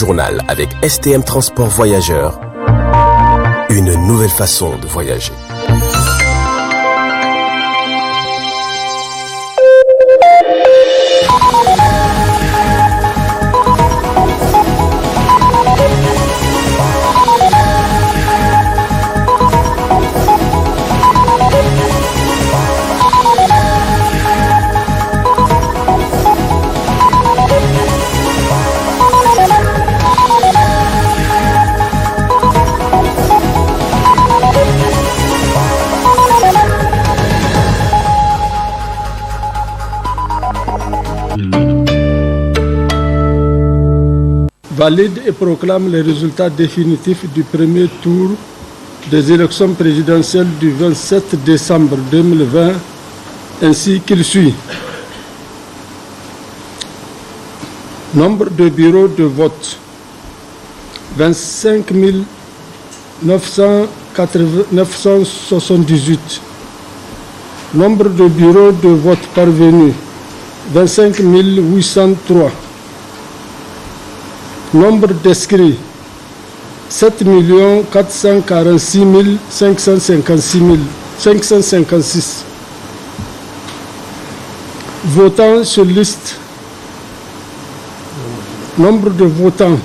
journal avec STM Transport Voyageurs. Une nouvelle façon de voyager. Valide et proclame les résultats définitifs du premier tour des élections présidentielles du 27 décembre 2020, ainsi qu'il suit. Nombre de bureaux de vote 25 978. Nombre de bureaux de vote parvenus 25 803. Nombre d'inscrits 7 446 556. Votants sur liste. Nombre de votants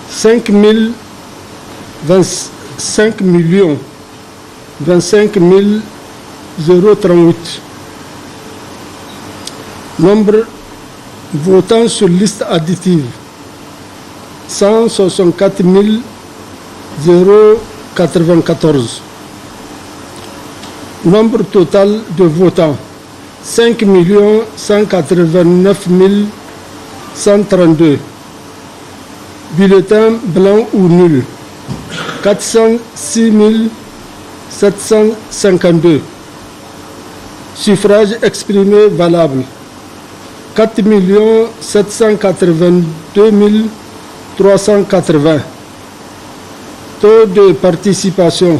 5 025 038. Nombre votants sur liste additive 164 094. Nombre total de votants 5 189 132. Bulletins blancs ou nuls 406 752. Suffrages exprimés valables 4 782 380. Taux de participation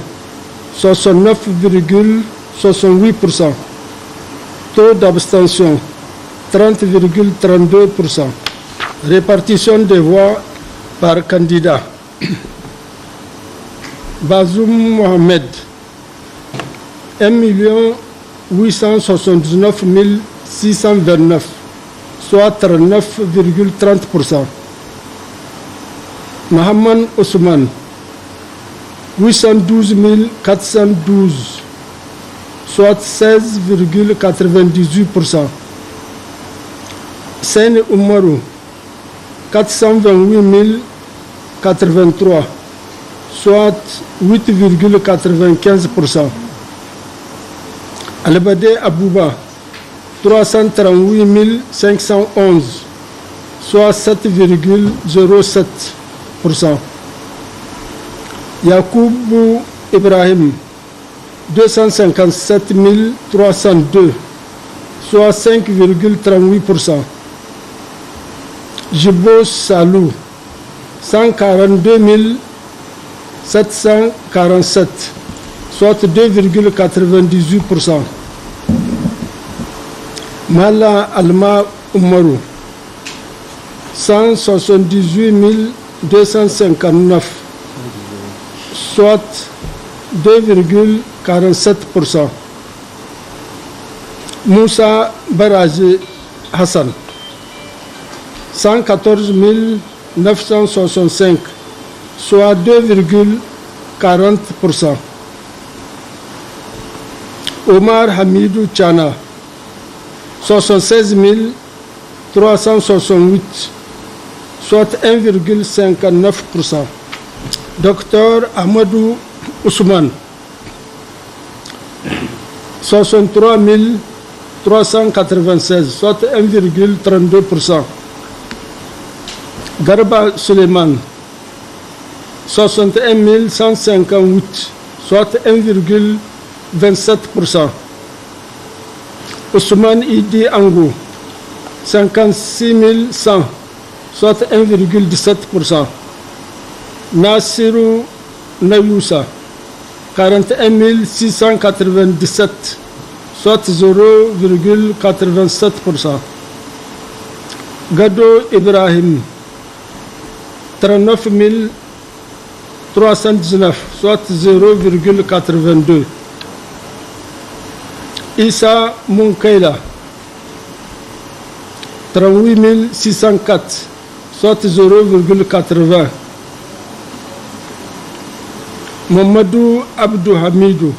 69,68%. Taux d'abstention 30,32%. Répartition des voix par candidat. Bazoum Mohamed 1 879 629, soit 39,30%. Mohamed Ousmane 812 412, soit 16,98%. Seyni Oumarou 428 083, soit 8,95%. Albade Abouba 338 511, soit 7,07%. Yacoub Ibrahim 257 302, soit 5,38%. Jibo Salou 142 747, soit 2,98%. Mala Alma Oumarou 178 259, soit 2,47%. Moussa Baraji Hassan 114 965, soit 2,40%. Omar Hamidou Chana 76 368, soit 1,59%. Docteur Amadou Ousmane 63 396, soit 1,32%. Garba Suleiman 61 158, soit 1,27%. Ousmane Idi Angou 56 100, soit 1,17%. Nassirou Nayoussa 41 697, soit 0,87%. Gado Ibrahim 39 319, soit 0,82. Issa Munkaila, 38 604, soit 0,80. Mamadou Abdou Hamidou,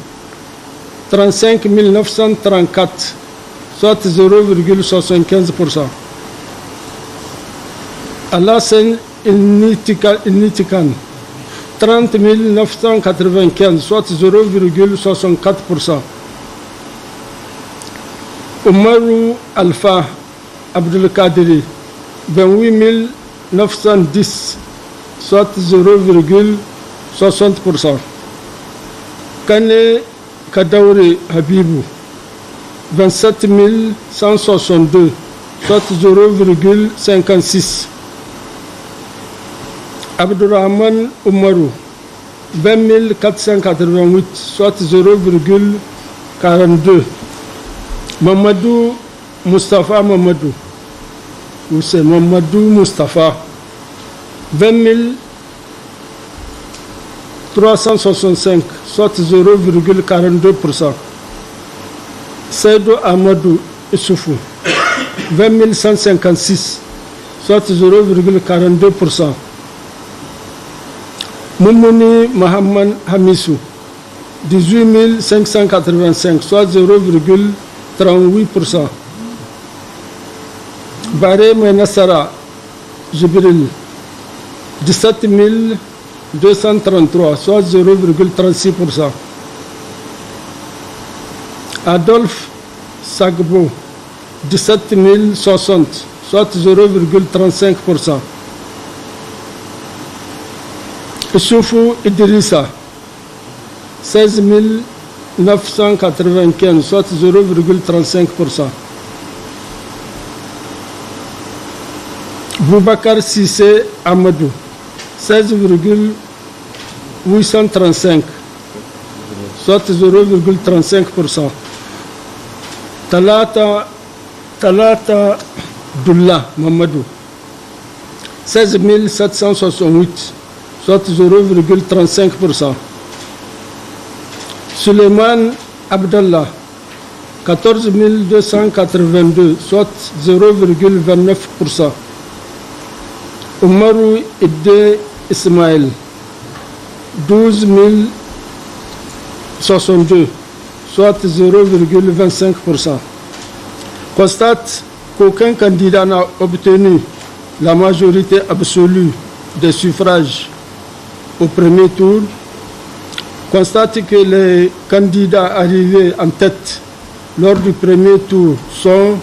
35 934, soit 0,75%. Alassane Nitikan, 30 995, soit 0,64%. Oumarou Alpha Abdul Kadiri, 28 910, soit 0,60%. Kane Kadauri Habibou, 27 162, soit 0,56. Abdurrahman Oumarou, 20 488, soit 0,42. Mamadou Mustafa Mamadou, ou c'est Mamadou Mustafa, 20 365, soit 0,42%. Seydou Amadou Issoufou, 20 156, soit 0,42%. Moumouni Mohamed Hamissou, 18 585, soit 0,38%. Baré Menassara Jibril, 17 233, soit 0,36%. Adolphe Sagbo, 17 060, soit 0,35%. Issoufou Idrissa, 16 995, soit 0,35%. Boubacar Sissé Amadou, 16,835, soit 0,35%. Talata Doula Mamadou, 16 768, soit 0,35%. Suleiman Abdallah, 14 282, soit 0,29%. Oumarou Ide Ismaël, 12 062, soit 0,25%. Constate qu'aucun candidat n'a obtenu la majorité absolue des suffrages au premier tour. Constate que les candidats arrivés en tête lors du premier tour sont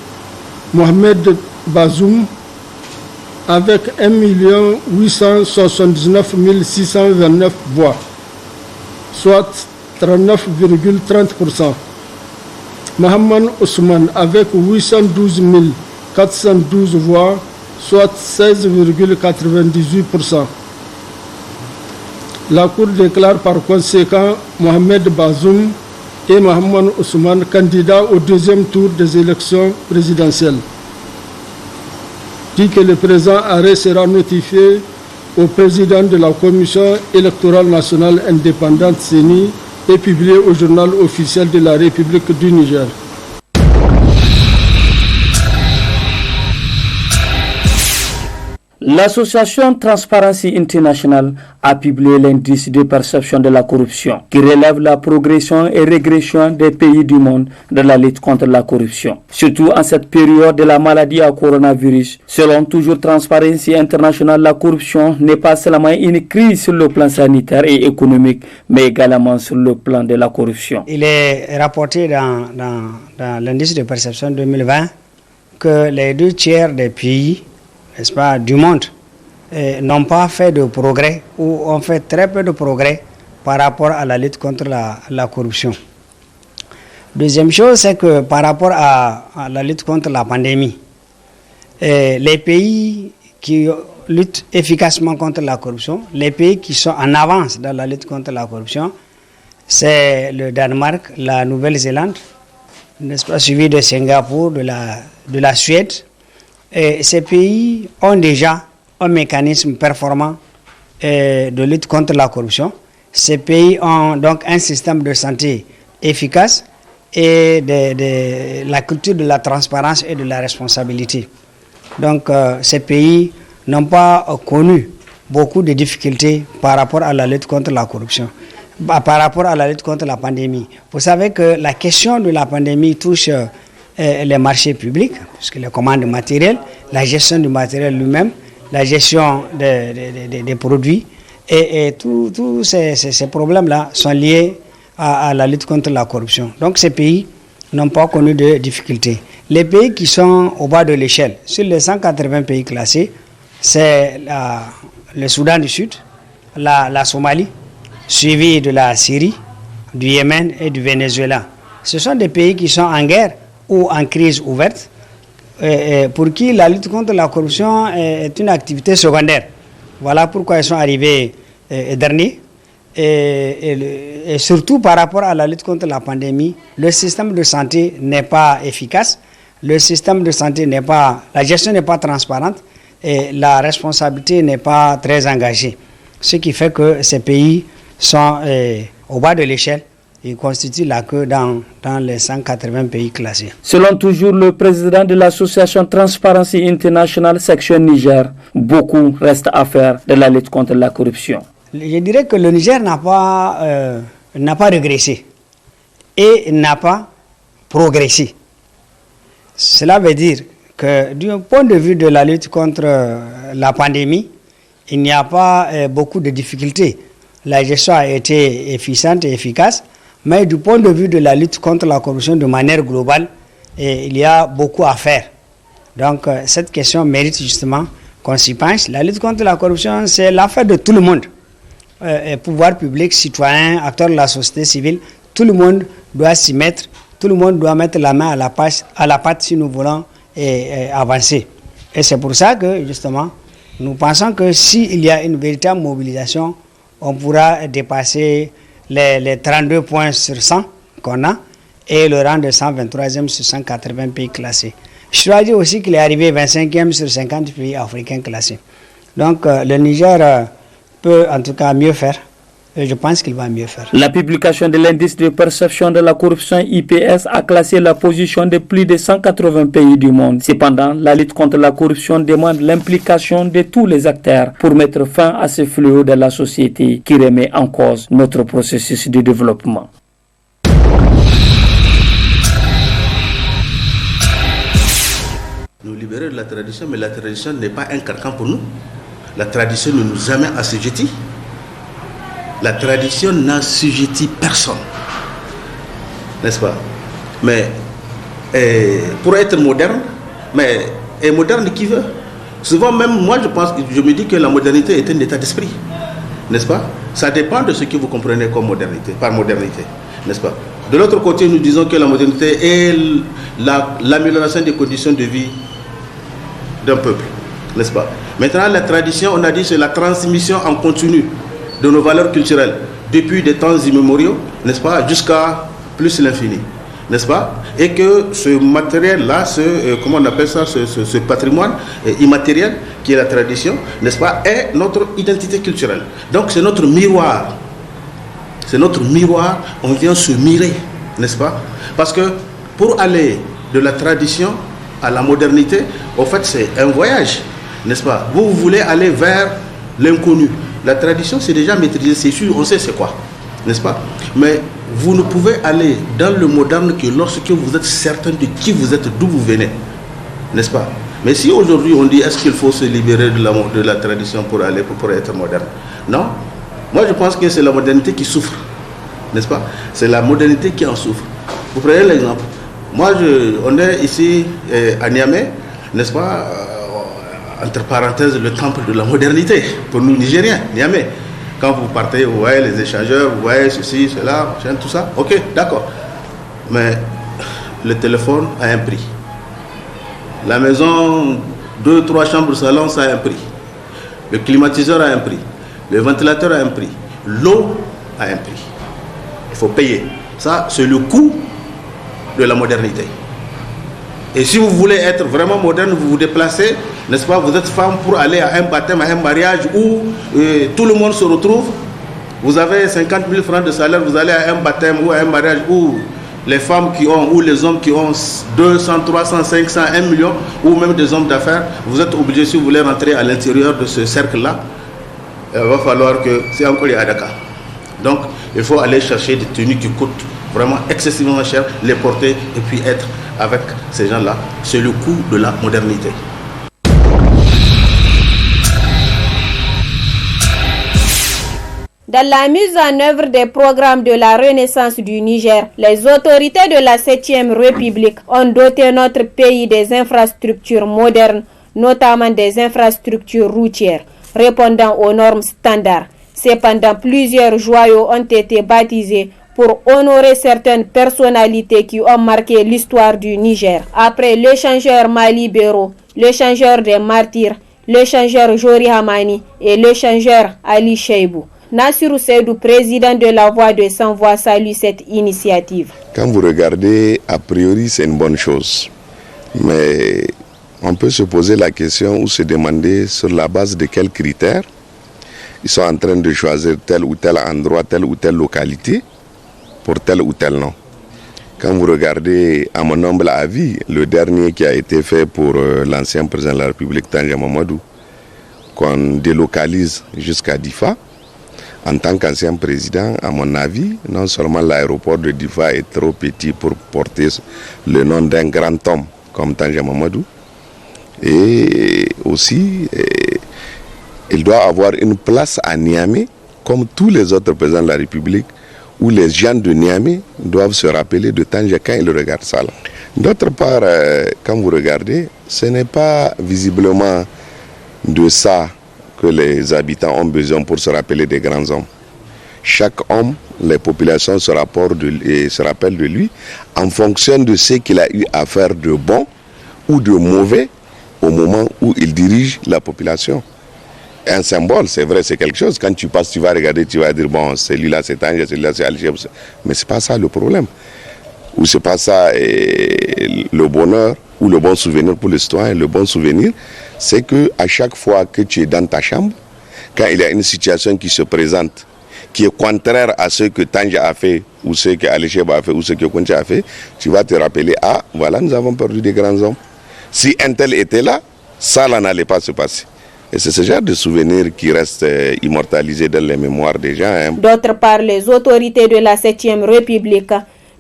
Mohamed Bazoum avec 1 879 629 voix, soit 39,30%. Mohamed Ousmane avec 812 412 voix, soit 16,98%. La Cour déclare par conséquent Mohamed Bazoum et Mohamed Ousmane candidats au deuxième tour des élections présidentielles. Dit que le présent arrêt sera notifié au président de la Commission électorale nationale indépendante CENI et publié au journal officiel de la République du Niger. L'association Transparency International a publié l'indice de perception de la corruption qui relève la progression et régression des pays du monde dans la lutte contre la corruption. Surtout en cette période de la maladie à coronavirus. Selon toujours Transparency International, la corruption n'est pas seulement une crise sur le plan sanitaire et économique, mais également sur le plan de la corruption. Il est rapporté dans l'indice de perception 2020 que les 2/3 des pays, n'est-ce pas, du monde n'ont pas fait de progrès ou ont fait très peu de progrès par rapport à la lutte contre la corruption. Deuxième chose, c'est que par rapport à la lutte contre la pandémie, les pays qui luttent efficacement contre la corruption, les pays qui sont en avance dans la lutte contre la corruption, c'est le Danemark, la Nouvelle-Zélande, n'est-ce pas, suivi de Singapour, de la Suède. Et ces pays ont déjà un mécanisme performant de lutte contre la corruption. Ces pays ont donc un système de santé efficace et la culture de la transparence et de la responsabilité. Donc ces pays n'ont pas connu beaucoup de difficultés par rapport à la lutte contre la corruption, par rapport à la lutte contre la pandémie. Vous savez que la question de la pandémie touche les marchés publics, puisque les commandes matérielles, la gestion du matériel lui-même, la gestion des produits, et tous ces problèmes-là sont liés à la lutte contre la corruption. Donc ces pays n'ont pas connu de difficultés. Les pays qui sont au bas de l'échelle, sur les 180 pays classés, c'est le Soudan du Sud, la Somalie, suivi de la Syrie, du Yémen et du Venezuela. Ce sont des pays qui sont en guerre ou en crise ouverte, pour qui la lutte contre la corruption est une activité secondaire. Voilà pourquoi ils sont arrivés derniers. Et surtout par rapport à la lutte contre la pandémie, le système de santé n'est pas efficace, le système de santé la gestion n'est pas transparente et la responsabilité n'est pas très engagée. Ce qui fait que ces pays sont au bas de l'échelle. Il constitue la queue dans les 180 pays classés. Selon toujours le président de l'association Transparency International section Niger, beaucoup reste à faire de la lutte contre la corruption. Je dirais que le Niger n'a pas régressé et n'a pas progressé. Cela veut dire que du point de vue de la lutte contre la pandémie, il n'y a pas beaucoup de difficultés. La gestion a été efficiente et efficace. Mais du point de vue de la lutte contre la corruption de manière globale, il y a beaucoup à faire. Donc cette question mérite justement qu'on s'y penche. La lutte contre la corruption, c'est l'affaire de tout le monde. Pouvoir public, citoyens, acteurs de la société civile, tout le monde doit s'y mettre, tout le monde doit mettre la main à la pâte si nous voulons avancer. Et c'est pour ça que justement, nous pensons que s'il y a une véritable mobilisation, on pourra dépasser les 32 points sur 100 qu'on a et le rang de 123e sur 180 pays classés. Je dois dire aussi qu'il est arrivé 25e sur 50 pays africains classés. Donc le Niger peut en tout cas mieux faire et je pense qu'il va mieux faire. La publication de l'indice de perception de la corruption IPS a classé la position de plus de 180 pays du monde. Cependant, la lutte contre la corruption demande l'implication de tous les acteurs pour mettre fin à ce fléau de la société qui remet en cause notre processus de développement. Nous libérer de la tradition, mais la tradition n'est pas un carcan pour nous. La tradition ne nous amène à assujettis. La tradition n'assujettit personne, n'est-ce pas? Mais pour être moderne, mais moderne qui veut? Souvent même, moi je me dis que la modernité est un état d'esprit, n'est-ce pas? Ça dépend de ce que vous comprenez comme modernité, par modernité, n'est-ce pas? De l'autre côté, nous disons que la modernité est l'amélioration des conditions de vie d'un peuple, n'est-ce pas? Maintenant, la tradition, on a dit, c'est la transmission en continu de nos valeurs culturelles depuis des temps immémoriaux, n'est-ce pas, jusqu'à plus l'infini, n'est-ce pas? Et que ce matériel-là, comment on appelle ça, ce patrimoine immatériel qui est la tradition, n'est-ce pas, est notre identité culturelle. Donc c'est notre miroir. C'est notre miroir, on vient se mirer, n'est-ce pas? Parce que pour aller de la tradition à la modernité, en fait c'est un voyage, n'est-ce pas? Vous voulez aller vers l'inconnu. La tradition, c'est déjà maîtrisé, c'est sûr, on sait c'est quoi, n'est-ce pas? Mais vous ne pouvez aller dans le moderne que lorsque vous êtes certain de qui vous êtes, d'où vous venez, n'est-ce pas? Mais si aujourd'hui on dit est-ce qu'il faut se libérer de la tradition pour être moderne? Non. Moi je pense que c'est la modernité qui souffre, n'est-ce pas? C'est la modernité qui en souffre. Vous prenez l'exemple. Moi on est ici à Niamey, n'est-ce pas? Entre parenthèses, le temple de la modernité, pour nous Nigériens, Niamey. Quand vous partez, vous voyez les échangeurs, vous voyez ceci, cela, machin, tout ça. Ok, d'accord. Mais le téléphone a un prix. La maison, 2, 3 chambres, salon, ça a un prix. Le climatiseur a un prix. Le ventilateur a un prix. L'eau a un prix. Il faut payer. Ça, c'est le coût de la modernité. Et si vous voulez être vraiment moderne, vous vous déplacez, N'est-ce pas? Vous êtes femme pour aller à un baptême, à un mariage où tout le monde se retrouve. Vous avez 50 000 francs de salaire, vous allez à un baptême ou à un mariage où les femmes qui ont, ou les hommes qui ont 200, 300, 500, 1 million, ou même des hommes d'affaires, vous êtes obligés, si vous voulez rentrer à l'intérieur de ce cercle-là, il va falloir que c'est encore à Dakar. Donc, il faut aller chercher des tenues qui coûtent vraiment excessivement cher, les porter et puis être avec ces gens-là. C'est le coût de la modernité. Dans la mise en œuvre des programmes de la Renaissance du Niger, les autorités de la 7e République ont doté notre pays des infrastructures modernes, notamment des infrastructures routières, répondant aux normes standards. Cependant, plusieurs joyaux ont été baptisés pour honorer certaines personnalités qui ont marqué l'histoire du Niger. Après l'échangeur Mali Béro, l'échangeur des martyrs, l'échangeur Jori Hamani et l'échangeur Ali Cheibou. Nassirou Seydou, président de la Voix de Sans Voix, salue cette initiative. Quand vous regardez, a priori, c'est une bonne chose. Mais on peut se poser la question ou se demander sur la base de quels critères ils sont en train de choisir tel ou tel endroit, telle ou telle localité pour tel ou tel nom. Quand vous regardez, à mon humble avis, le dernier qui a été fait pour l'ancien président de la République, Tanja Mamadou, qu'on délocalise jusqu'à Difa, en tant qu'ancien président, à mon avis, non seulement l'aéroport de Difa est trop petit pour porter le nom d'un grand homme comme Tanja Mamadou, et aussi il doit avoir une place à Niamey comme tous les autres présidents de la République, où les gens de Niamey doivent se rappeler de Tanja quand ils regardent ça. D'autre part, quand vous regardez, ce n'est pas visiblement de ça que les habitants ont besoin pour se rappeler des grands hommes. Chaque homme, les populations se rappellent de lui en fonction de ce qu'il a eu à faire de bon ou de mauvais au moment où il dirige la population. Un symbole, c'est vrai, c'est quelque chose. Quand tu passes, tu vas regarder, tu vas dire, bon, celui-là c'est Tanja, celui-là c'est Alger. Mais ce n'est pas ça le problème. Ou ce n'est pas ça le bonheur ou le bon souvenir pour le citoyen. Le bon souvenir, c'est qu'à chaque fois que tu es dans ta chambre, quand il y a une situation qui se présente, qui est contraire à ce que Tanja a fait, ou ce que Ali Cheibou a fait, ou ce que Kouncha a fait, tu vas te rappeler, ah, voilà, nous avons perdu des grands hommes. Si un tel était là, ça là n'allait pas se passer. Et c'est ce genre de souvenirs qui restent immortalisés dans les mémoires des gens. D'autre part, les autorités de la 7e République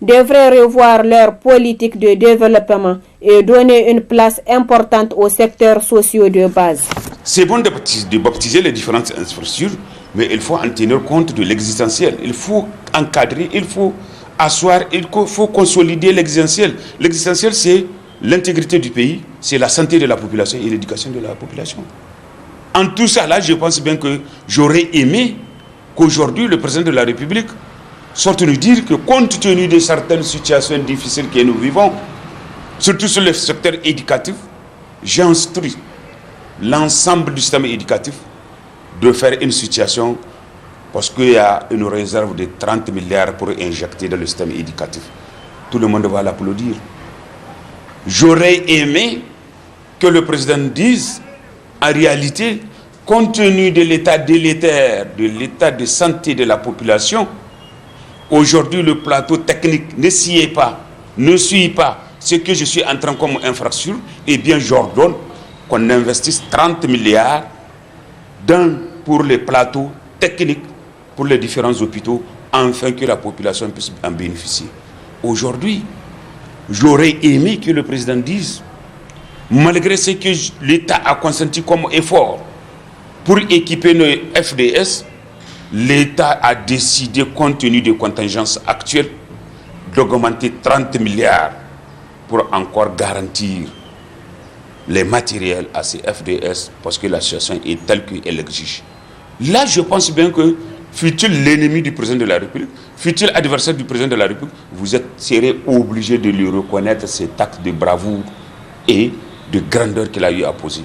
devraient revoir leur politique de développement et donner une place importante aux secteurs sociaux de base. C'est bon de baptiser les différentes infrastructures, mais il faut en tenir compte de l'existentiel. Il faut encadrer, il faut asseoir, il faut consolider l'existentiel. L'existentiel, c'est l'intégrité du pays, c'est la santé de la population et l'éducation de la population. En tout ça, là, je pense bien que j'aurais aimé qu'aujourd'hui, le président de la République sorte nous dire que compte tenu de certaines situations difficiles que nous vivons, surtout sur le secteur éducatif, j'instruis l'ensemble du système éducatif de faire une situation, parce qu'il y a une réserve de 30 milliards pour injecter dans le système éducatif. Tout le monde va l'applaudir. J'aurais aimé que le président dise, en réalité, compte tenu de l'état délétère, de l'état de santé de la population, aujourd'hui le plateau technique ne suit pas ce que je suis en train comme infrastructure, eh bien j'ordonne qu'on investisse 30 milliards pour les plateaux techniques, pour les différents hôpitaux, afin que la population puisse en bénéficier. Aujourd'hui, j'aurais aimé que le président dise, malgré ce que l'État a consenti comme effort pour équiper nos FDS, l'État a décidé, compte tenu des contingences actuelles, d'augmenter 30 milliards pour encore garantir les matériels à ces FDS, parce que la situation est telle qu'elle exige. Là, je pense bien que, fut-il l'ennemi du président de la République, fut-il adversaire du président de la République, vous serez obligé de lui reconnaître cet acte de bravoure et de grandeur qu'il a eu à poser.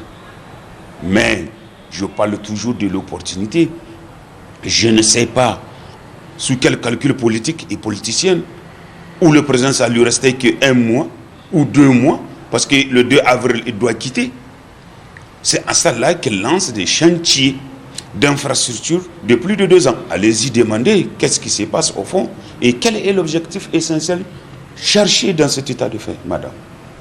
Mais je parle toujours de l'opportunité. Je ne sais pas sous quel calcul politique et politicien, où le président, ça lui restait que 1 mois ou 2 mois, parce que le 2 avril, il doit quitter. C'est à cela qu'elle lance des chantiers d'infrastructures de plus de 2 ans. Allez-y demander qu'est-ce qui se passe au fond et quel est l'objectif essentiel cherché dans cet état de fait, madame.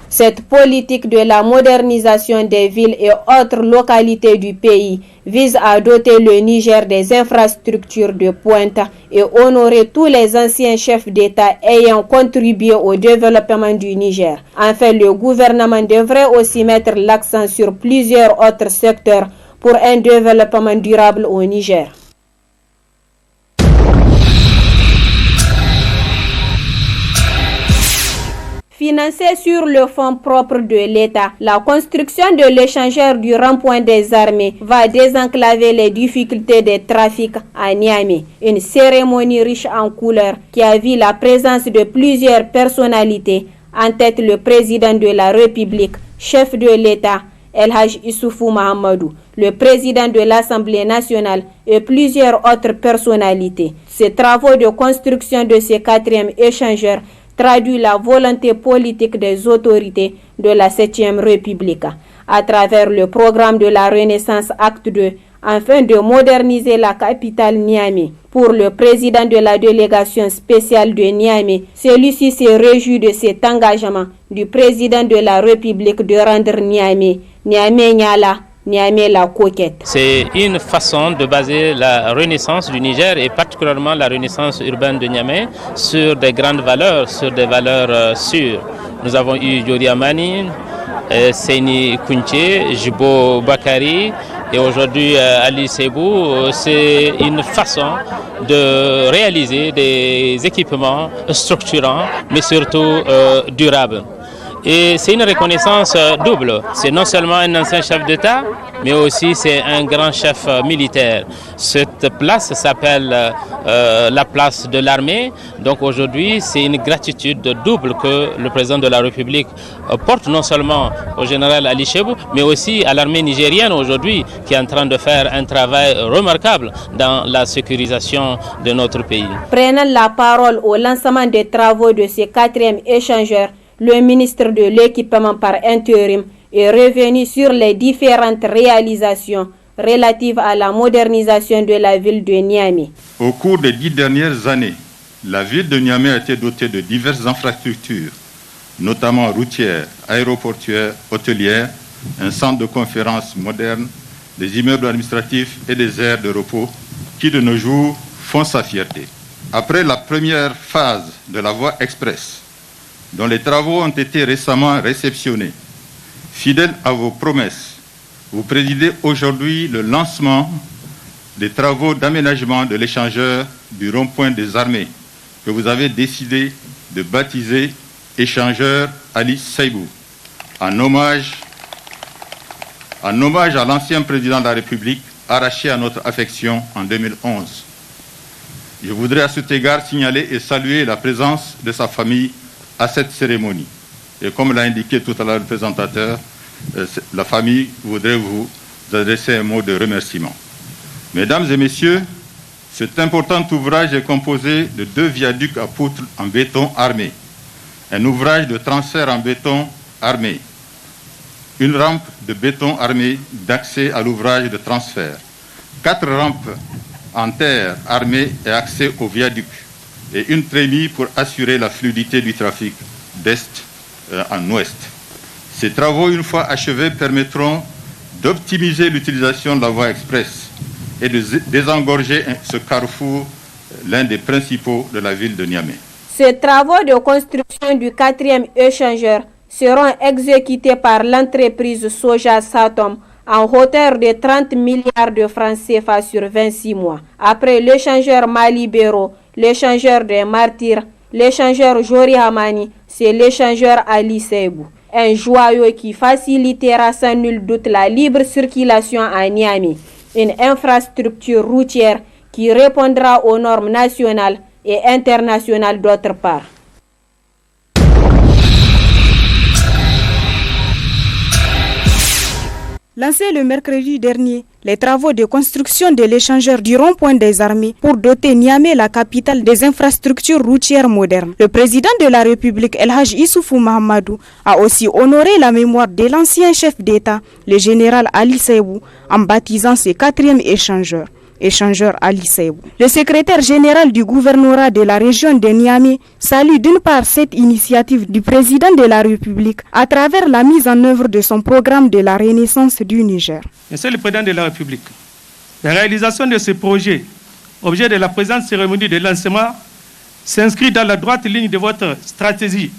Cette politique de la modernisation des villes et autres localités du pays vise à doter le Niger des infrastructures de pointe et honorer tous les anciens chefs d'État ayant contribué au développement du Niger. Enfin, le gouvernement devrait aussi mettre l'accent sur plusieurs autres secteurs pour un développement durable au Niger. Financée sur le fonds propre de l'État, la construction de l'échangeur du rond-point des armées va désenclaver les difficultés des trafics à Niamey. Une cérémonie riche en couleurs qui a vu la présence de plusieurs personnalités, en tête le président de la République, chef de l'État, El Haj Issoufou Mahamadou, le président de l'Assemblée nationale et plusieurs autres personnalités. Ces travaux de construction de ce 4e échangeur traduit la volonté politique des autorités de la 7e République à travers le programme de la Renaissance Acte 2 afin de moderniser la capitale Niamey. Pour le président de la délégation spéciale de Niamey, celui-ci se réjouit de cet engagement du président de la République de rendre Niamey Niala, Niamey la coquette. C'est une façon de baser la renaissance du Niger et particulièrement la renaissance urbaine de Niamey sur des grandes valeurs, sur des valeurs sûres. Nous avons eu Jori Amani, Seyni Kounché, Jibo Bakari et aujourd'hui Ali Sebou. C'est une façon de réaliser des équipements structurants mais surtout durables. Et c'est une reconnaissance double. C'est non seulement un ancien chef d'État, mais aussi c'est un grand chef militaire. Cette place s'appelle la place de l'armée. Donc aujourd'hui, c'est une gratitude double que le président de la République porte non seulement au général Ali Chebou, mais aussi à l'armée nigérienne aujourd'hui, qui est en train de faire un travail remarquable dans la sécurisation de notre pays. Prenant la parole au lancement des travaux de ce 4e échangeur, le ministre de l'Équipement par intérim est revenu sur les différentes réalisations relatives à la modernisation de la ville de Niamey. Au cours des 10 dernières années, la ville de Niamey a été dotée de diverses infrastructures, notamment routières, aéroportuaires, hôtelières, un centre de conférence moderne, des immeubles administratifs et des aires de repos qui de nos jours font sa fierté. Après la première phase de la voie express, dont les travaux ont été récemment réceptionnés. Fidèle à vos promesses, vous présidez aujourd'hui le lancement des travaux d'aménagement de l'échangeur du rond-point des armées que vous avez décidé de baptiser échangeur Ali Seibou, en hommage à l'ancien président de la République arraché à notre affection en 2011. Je voudrais à cet égard signaler et saluer la présence de sa famille à cette cérémonie. Et comme l'a indiqué tout à l'heure le présentateur, la famille voudrait vous adresser un mot de remerciement. Mesdames et messieurs, cet important ouvrage est composé de 2 viaducs à poutres en béton armé, un ouvrage de transfert en béton armé, une rampe de béton armé d'accès à l'ouvrage de transfert, 4 rampes en terre armées et accès au viaduc, et une trémie pour assurer la fluidité du trafic d'est en ouest. Ces travaux, une fois achevés, permettront d'optimiser l'utilisation de la voie express et de désengorger ce carrefour, l'un des principaux de la ville de Niamey. Ces travaux de construction du 4e échangeur seront exécutés par l'entreprise Soja Satom en hauteur de 30 milliards de francs CFA sur 26 mois. Après l'échangeur Malibero, l'échangeur des Martyrs, l'échangeur Jori Hamani, c'est l'échangeur Ali Seibou. Un joyau qui facilitera sans nul doute la libre circulation à Niamey. Une infrastructure routière qui répondra aux normes nationales et internationales d'autre part. Lancé le mercredi dernier, les travaux de construction de l'échangeur du rond-point des armées pour doter Niamey, la capitale, des infrastructures routières modernes. Le président de la République, El Hadj Issoufou Mahamadou, a aussi honoré la mémoire de l'ancien chef d'État, le général Ali Seibou, en baptisant ce 4e échangeur Ali Seibou. Le secrétaire général du gouvernorat de la région de Niamey salue d'une part cette initiative du président de la République à travers la mise en œuvre de son programme de la Renaissance du Niger. Monsieur le président de la République, la réalisation de ce projet, objet de la présente cérémonie de lancement, s'inscrit dans la droite ligne de votre stratégie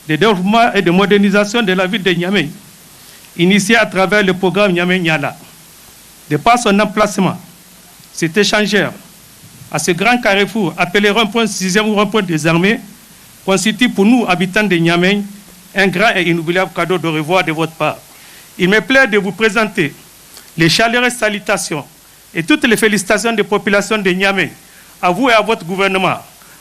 de développement et de modernisation de la ville de Niamey, initiée à travers le programme Niamey-Niala. De par son emplacement, cet échangeur, à ce grand carrefour appelé rond-point 6e ou rond-point des armées, constitue pour nous, habitants de Niamey, un grand et inoubliable cadeau de revoir de votre part. Il me plaît de vous présenter les chaleureuses salutations et toutes les félicitations des populations de Niamey, à vous et à votre gouvernement,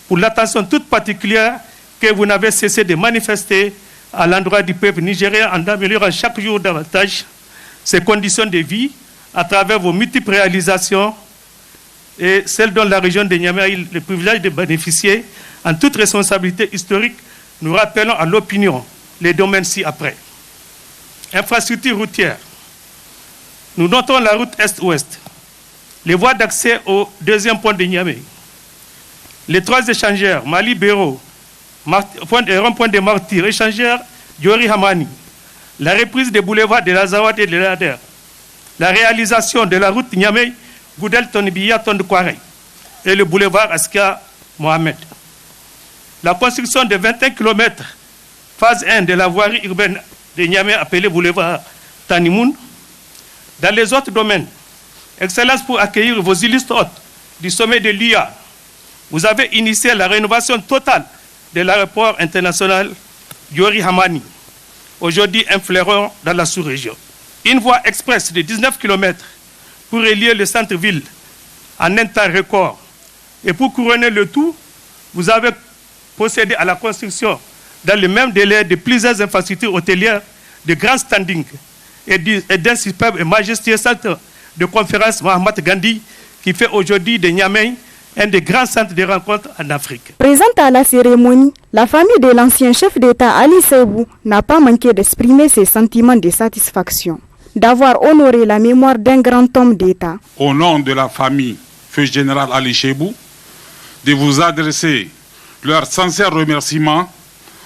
pour l'attention toute particulière que vous n'avez cessé de manifester à l'endroit du peuple nigérien en améliorant chaque jour davantage ses conditions de vie à travers vos multiples réalisations et celles dont la région de Niamey a eu le privilège de bénéficier en toute responsabilité historique. Nous rappelons à l'opinion les domaines ci-après. Infrastructure routière. Nous notons la route Est-Ouest, les voies d'accès au 2e pont de Niamey, les 3 échangeurs, Mali-Béro, rond-point des Martyrs, échangeur Diori Hamani, la reprise des boulevards de l'Azawad et de l'Ader, la réalisation de la route Niamey, Goudel, Tonibia, Tondoukware et le boulevard Askia Mohamed. La construction de 21 km, phase 1 de la voirie urbaine de Niamey appelée boulevard Tanimoun. Dans les autres domaines, Excellence pour accueillir vos illustres hôtes du sommet de l'UIA, vous avez initié la rénovation totale de l'aéroport international Diori Hamani, aujourd'hui un fleuron dans la sous-région. Une voie express de 19 km pour relier le centre-ville en un temps record. Et pour couronner le tout, vous avez procédé à la construction dans le même délai de plusieurs infrastructures hôtelières de grand standing et d'un superbe et majestueux centre de conférence Mahatma Gandhi qui fait aujourd'hui de Niamey un des grands centres de rencontres en Afrique. Présente à la cérémonie, la famille de l'ancien chef d'État Ali Seibou n'a pas manqué d'exprimer ses sentiments de satisfaction d'avoir honoré la mémoire d'un grand homme d'État. Au nom de la famille Feu Général Ali Seibou, de vous adresser leurs sincères remerciements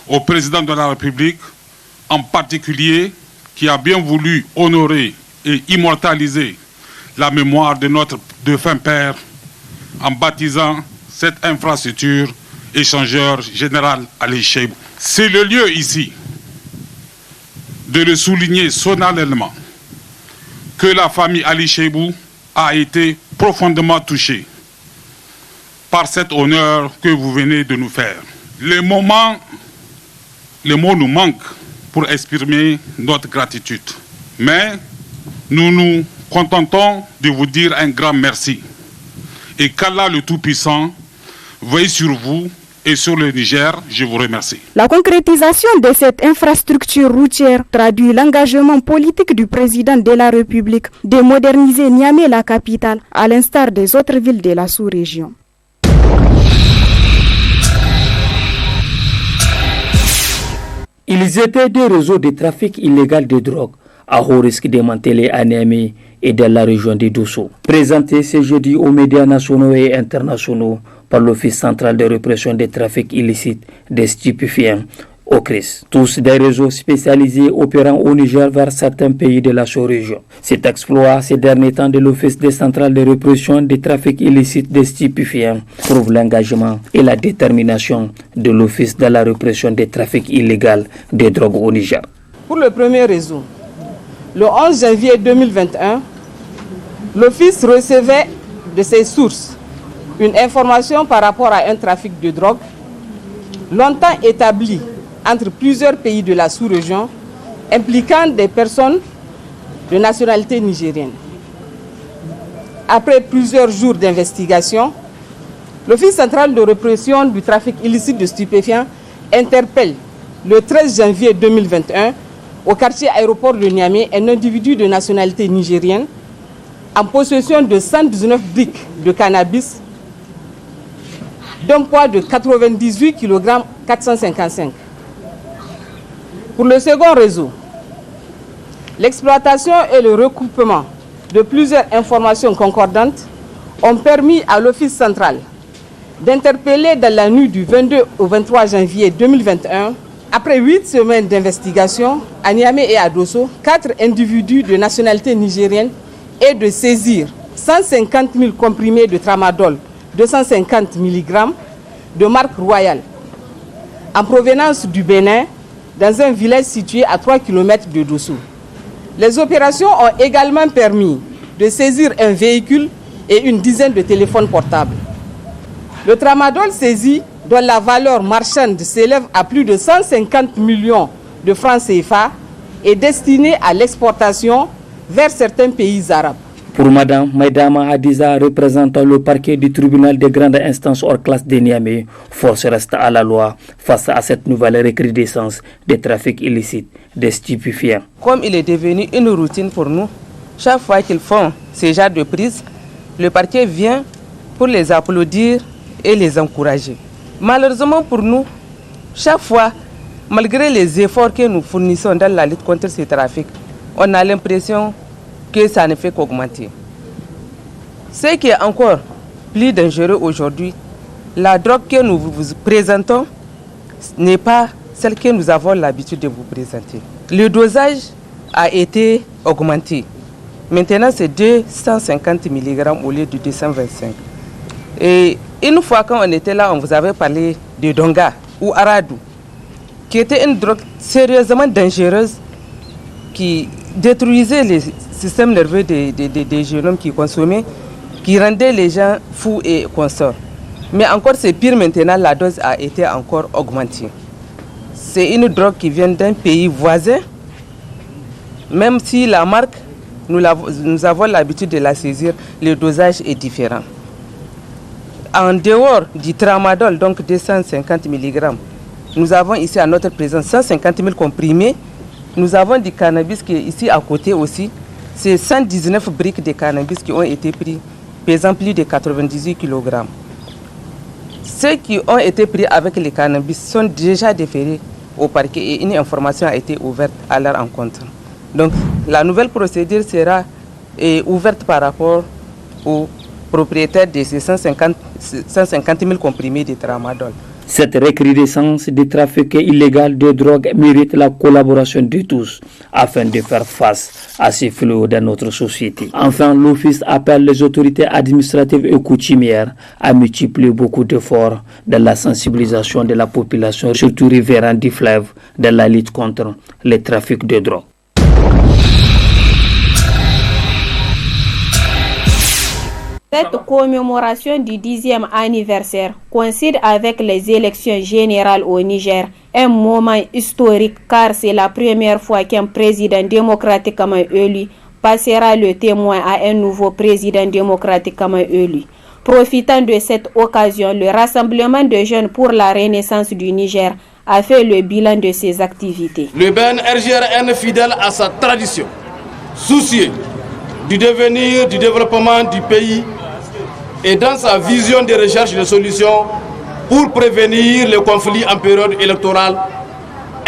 au président de la République, en particulier, qui a bien voulu honorer et immortaliser la mémoire de notre défunt père en baptisant cette infrastructure échangeur général Ali Seibou. C'est le lieu ici de le souligner solennellement que la famille Ali Seibou a été profondément touchée par cet honneur que vous venez de nous faire. Les mots nous manquent pour exprimer notre gratitude. Mais nous nous contentons de vous dire un grand merci. Et qu'Allah le Tout-Puissant veille sur vous et sur le Niger. Je vous remercie. La concrétisation de cette infrastructure routière traduit l'engagement politique du président de la République de moderniser Niamey, la capitale, à l'instar des autres villes de la sous-région. Ils étaient des réseaux de trafic illégal de drogue à haut risque démantelés à Niamey et dans la région de Dosso. Présenté ce jeudi aux médias nationaux et internationaux par l'Office central de répression des trafics illicites des stupéfiants, OCRIS. Tous des réseaux spécialisés opérant au Niger vers certains pays de la sous-région. Cet exploit ces derniers temps de l'Office central de répression des trafics illicites des stupéfiants prouve l'engagement et la détermination de l'Office de la répression des trafics illégaux de drogue au Niger. Pour le premier réseau, le 11 janvier 2021, l'Office recevait de ses sources une information par rapport à un trafic de drogue longtemps établi entre plusieurs pays de la sous-région impliquant des personnes de nationalité nigérienne. Après plusieurs jours d'investigation, l'Office central de répression du trafic illicite de stupéfiants interpelle le 13 janvier 2021 au quartier aéroport de Niamey un individu de nationalité nigérienne en possession de 119 briques de cannabis d'un poids de 98 kg 455. Pour le second réseau, l'exploitation et le recoupement de plusieurs informations concordantes ont permis à l'Office central d'interpeller dans la nuit du 22 au 23 janvier 2021, après 8 semaines d'investigation à Niamey et à Dosso, 4 individus de nationalité nigérienne et de saisir 150 000 comprimés de tramadol 250 mg de marque royale en provenance du Bénin dans un village situé à 3 km de Dosso. Les opérations ont également permis de saisir un véhicule et une dizaine de téléphones portables. Le tramadol saisi, dont la valeur marchande s'élève à plus de 150 millions de francs CFA, est destiné à l'exportation vers certains pays arabes. Pour Madame Maïdama Hadiza, représentant le parquet du tribunal de grande instance hors classe de Niamey, force reste à la loi face à cette nouvelle recrudescence des trafics illicites des stupéfiants. Comme il est devenu une routine pour nous, chaque fois qu'ils font ce genre de prise, le parquet vient pour les applaudir et les encourager. Malheureusement pour nous, chaque fois, malgré les efforts que nous fournissons dans la lutte contre ce trafic, on a l'impression que ça ne fait qu'augmenter. Ce qui est encore plus dangereux aujourd'hui, la drogue que nous vous présentons n'est pas celle que nous avons l'habitude de vous présenter. Le dosage a été augmenté. Maintenant, c'est 250 mg au lieu de 225. Et une fois quand on était là, on vous avait parlé de Donga ou Aradou, qui était une drogue sérieusement dangereuse qui détruisait les systèmes nerveux des jeunes hommes qui consommaient, qui rendait les gens fous et consorts. Mais encore c'est pire maintenant, la dose a été encore augmentée. C'est une drogue qui vient d'un pays voisin, même si la marque, nous avons l'habitude de la saisir, le dosage est différent. En dehors du tramadol, donc 250 mg, nous avons ici à notre présence 150 000 comprimés. Nous avons du cannabis qui est ici à côté aussi. C'est 119 briques de cannabis qui ont été pris, pesant plus de 98 kg. Ceux qui ont été pris avec le cannabis sont déjà déférés au parquet et une information a été ouverte à leur encontre. Donc la nouvelle procédure sera ouverte par rapport aux propriétaires de ces 150 000 comprimés de tramadol. Cette recrudescence du trafic illégal de drogue mérite la collaboration de tous afin de faire face à ces fléaux dans notre société. Enfin, l'Office appelle les autorités administratives et coutumières à multiplier beaucoup d'efforts dans la sensibilisation de la population, surtout riveraine du fleuve, dans la lutte contre les trafics de drogue. Cette commémoration du 10e anniversaire coïncide avec les élections générales au Niger, un moment historique car c'est la première fois qu'un président démocratiquement élu passera le témoin à un nouveau président démocratiquement élu. Profitant de cette occasion, le Rassemblement de jeunes pour la renaissance du Niger a fait le bilan de ses activités. Le BNRGRN, fidèle à sa tradition, soucieux du devenir, du développement du pays et dans sa vision de recherche de solutions pour prévenir les conflits en période électorale,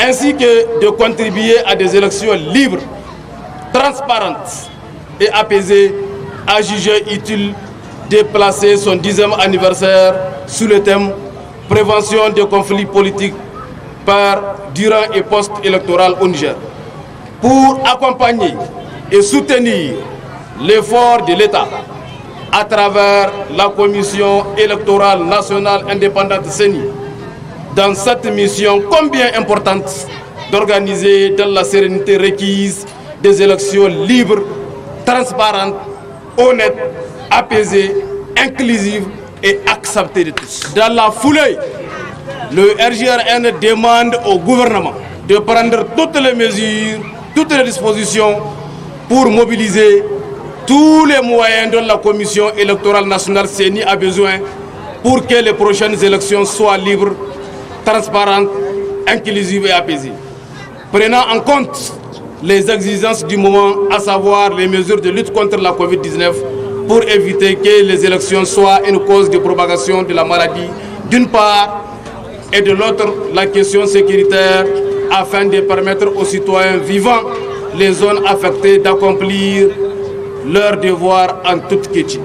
ainsi que de contribuer à des élections libres, transparentes et apaisées, a jugé utile de placer son 10e anniversaire sous le thème « Prévention des conflits politiques par, durant et post-électoral au Niger » pour accompagner et soutenir l'effort de l'État à travers la Commission électorale nationale indépendante CENI dans cette mission combien importante d'organiser dans la sérénité requise des élections libres, transparentes, honnêtes, apaisées, inclusives et acceptées de tous. Dans la foulée, le RGRN demande au gouvernement de prendre toutes les mesures, toutes les dispositions pour mobiliser tous les moyens dont la Commission électorale nationale CENI a besoin pour que les prochaines élections soient libres, transparentes, inclusives et apaisées. Prenant en compte les exigences du moment, à savoir les mesures de lutte contre la Covid-19, pour éviter que les élections soient une cause de propagation de la maladie, d'une part, et de l'autre, la question sécuritaire, afin de permettre aux citoyens vivant les zones affectées d'accomplir leurs devoirs en toute quiétude.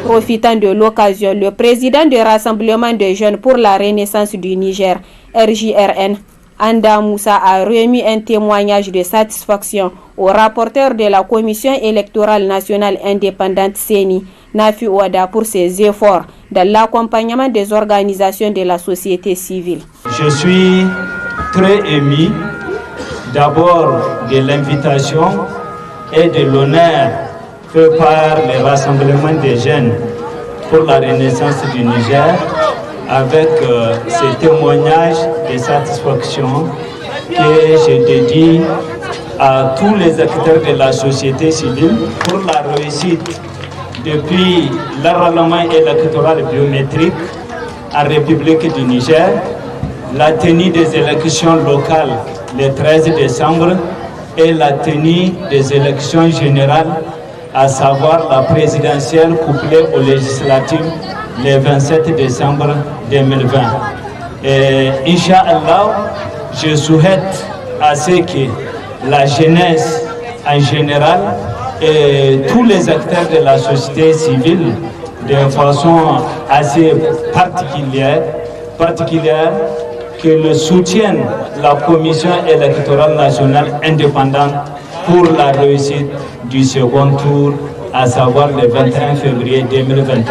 Profitant de l'occasion, le président du Rassemblement des jeunes pour la renaissance du Niger, RJRN, Anda Moussa, a remis un témoignage de satisfaction au rapporteur de la Commission électorale nationale indépendante CENI, Nafi Ouada, pour ses efforts dans l'accompagnement des organisations de la société civile. Je suis très ému d'abord de l'invitation et de l'honneur fait par le Rassemblement des jeunes pour la renaissance du Niger, avec ces témoignages de satisfaction que je dédie à tous les acteurs de la société civile pour la réussite depuis l'enrôlement électoral biométrique en République du Niger, la tenue des élections locales le 13 décembre et la tenue des élections générales, à savoir la présidentielle couplée aux législatives le 27 décembre 2020. Et Inch'Allah, je souhaite à ce que la jeunesse en général et tous les acteurs de la société civile, de façon assez particulière, que le soutiennent la Commission électorale nationale indépendante pour la réussite du second tour, à savoir le 21 février 2021.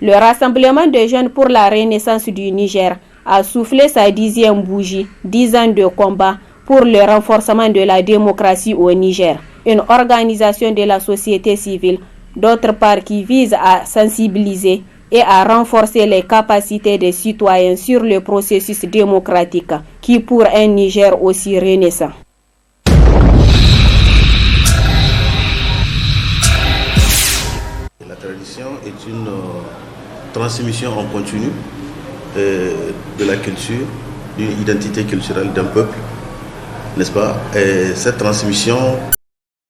Le Rassemblement des jeunes pour la renaissance du Niger a soufflé sa 10e bougie, 10 ans de combat pour le renforcement de la démocratie au Niger. Une organisation de la société civile, d'autre part, qui vise à sensibiliser et à renforcer les capacités des citoyens sur le processus démocratique, qui pour un Niger aussi renaissant. La tradition est une transmission en continu de la culture, d'une identité culturelle d'un peuple, n'est-ce pas? Et cette transmission